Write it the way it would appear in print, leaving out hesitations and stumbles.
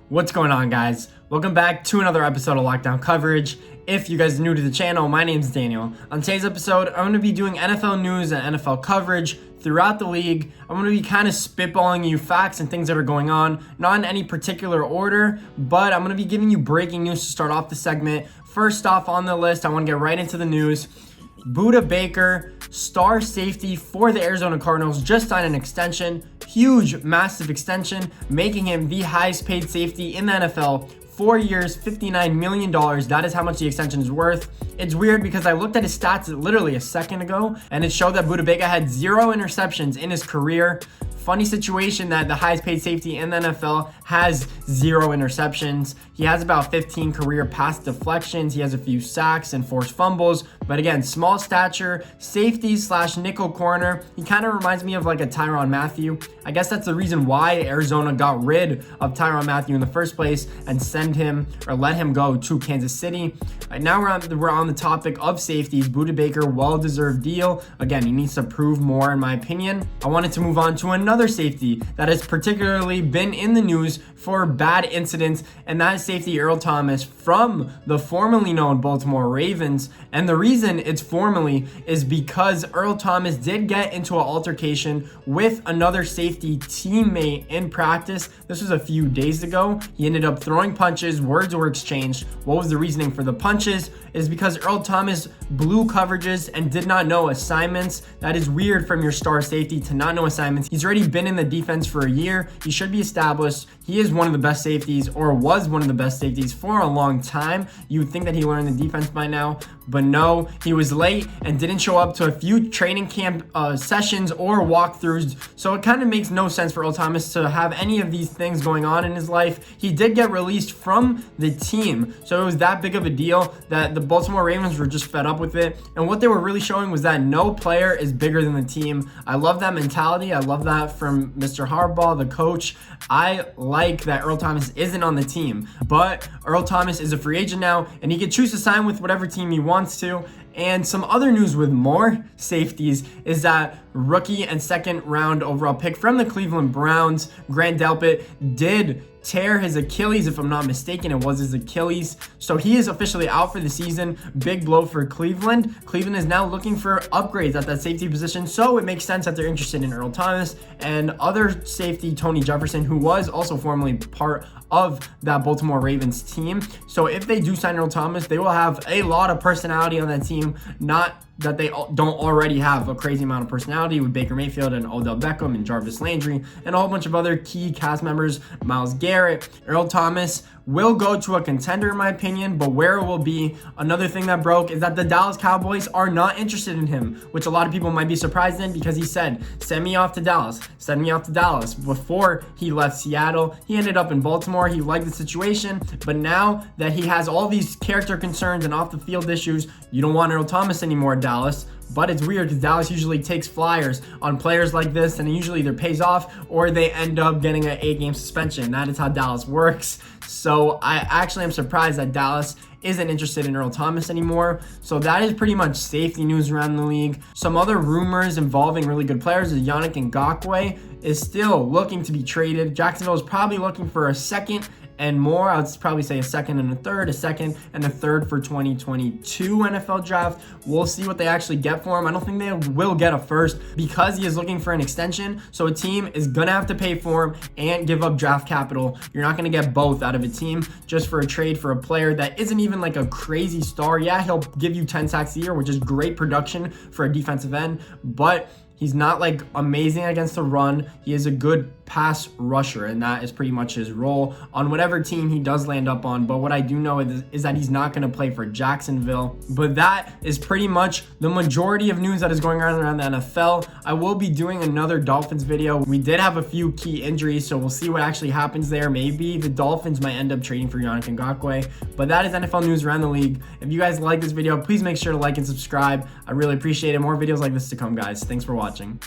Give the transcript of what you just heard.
What's going on, guys? Welcome back to another episode of Lockdown Coverage. If you guys are new to the channel, my name is Daniel. On today's episode, I'm going to be doing NFL news and NFL coverage throughout the league. I'm going to be kind of spitballing you facts and things that are going on, not in any particular order, but I'm going to be giving you breaking news to start off the segment. First off on the list, I want to get right into the news. Budda Baker, star safety for the Arizona Cardinals, just signed an extension. Huge, massive extension, making him the highest paid safety in the NFL. 4 years, $59 million. That is how much the extension is worth. It's weird because I looked at his stats literally a second ago, and it showed that Budda Baker had 0 interceptions in his career. Funny situation that the highest paid safety in the NFL has 0 interceptions. He has about 15 career pass deflections. He has a few sacks and forced fumbles. But again, small stature, safety / nickel corner. He kind of reminds me of like a Tyrann Mathieu. I guess that's the reason why Arizona got rid of Tyrann Mathieu in the first place and send him or let him go to Kansas City. Now we're on the topic of safeties. Budda Baker, well-deserved deal. Again, he needs to prove more in my opinion. I wanted to move on to another safety that has particularly been in the news for bad incidents, and that is safety Earl Thomas from the formerly known Baltimore Ravens. And the reason it's formerly is because Earl Thomas did get into an altercation with another safety teammate in practice. This was a few days ago. He ended up throwing punches, words were exchanged. What was the reasoning for the punches? Is because Earl Thomas blew coverages and did not know assignments. That is weird from your star safety to not know assignments. He's already been in the defense for a year. He should be established. He is one of the best safeties, or was one of the best safeties for a long time. You would think that he learned the defense by now, but no, he was late and didn't show up to a few training camp sessions or walkthroughs. So it kind of makes no sense for Earl Thomas to have any of these things going on in his life. He did get released from the team, so it was that big of a deal that the Baltimore Ravens were just fed up with it. And what they were really showing was that no player is bigger than the team. I love that mentality. I love that from Mr. Harbaugh, the coach. I like that Earl Thomas isn't on the team, but Earl Thomas is a free agent now, and he can choose to sign with whatever team he wants to. And some other news with more safeties is that rookie and second round overall pick from the Cleveland Browns, Grant Delpit, did tear his Achilles. If I'm not mistaken, it was his Achilles. So he is officially out for the season. Big blow for Cleveland. Cleveland is now looking for upgrades at that safety position. So it makes sense that they're interested in Earl Thomas and other safety, Tony Jefferson, who was also formerly part of that Baltimore Ravens team. So if they do sign Earl Thomas, they will have a lot of personality on that team. Not that they don't already have a crazy amount of personality with Baker Mayfield and Odell Beckham and Jarvis Landry and a whole bunch of other key cast members, Myles Garrett. Earl Thomas will go to a contender in my opinion, but where it will be, another thing that broke is that the Dallas Cowboys are not interested in him, which a lot of people might be surprised in because he said, send me off to Dallas, send me off to Dallas. Before he left Seattle, he ended up in Baltimore. He liked the situation, but now that he has all these character concerns and off the field issues, you don't want Earl Thomas anymore, Dallas. But it's weird because Dallas usually takes flyers on players like this, and it usually either pays off or they end up getting an 8-game suspension. That is how Dallas works. So I actually am surprised that Dallas isn't interested in Earl Thomas anymore. So that is pretty much safety news around the league. Some other rumors involving really good players is Yannick Ngakoue is still looking to be traded. Jacksonville is probably looking for a second and more. I would probably say a second and a third for 2022 NFL draft. We'll see what they actually get for him. I don't think they will get a first because he is looking for an extension. So a team is going to have to pay for him and give up draft capital. You're not going to get both out of a team just for a trade for a player that isn't even like a crazy star. Yeah, he'll give you 10 sacks a year, which is great production for a defensive end, but he's not like amazing against the run. He is a good pass rusher, and that is pretty much his role on whatever team he does land up on. But what I do know is that he's not going to play for Jacksonville. But that is pretty much the majority of news that is going on around the NFL. I will be doing another Dolphins video. We did have a few key injuries, so we'll see what actually happens there. Maybe the Dolphins might end up trading for Yannick Ngakoue. But that is NFL news around the league. If you guys like this video, please make sure to like and subscribe. I really appreciate it. More videos like this to come, guys. Thanks for watching.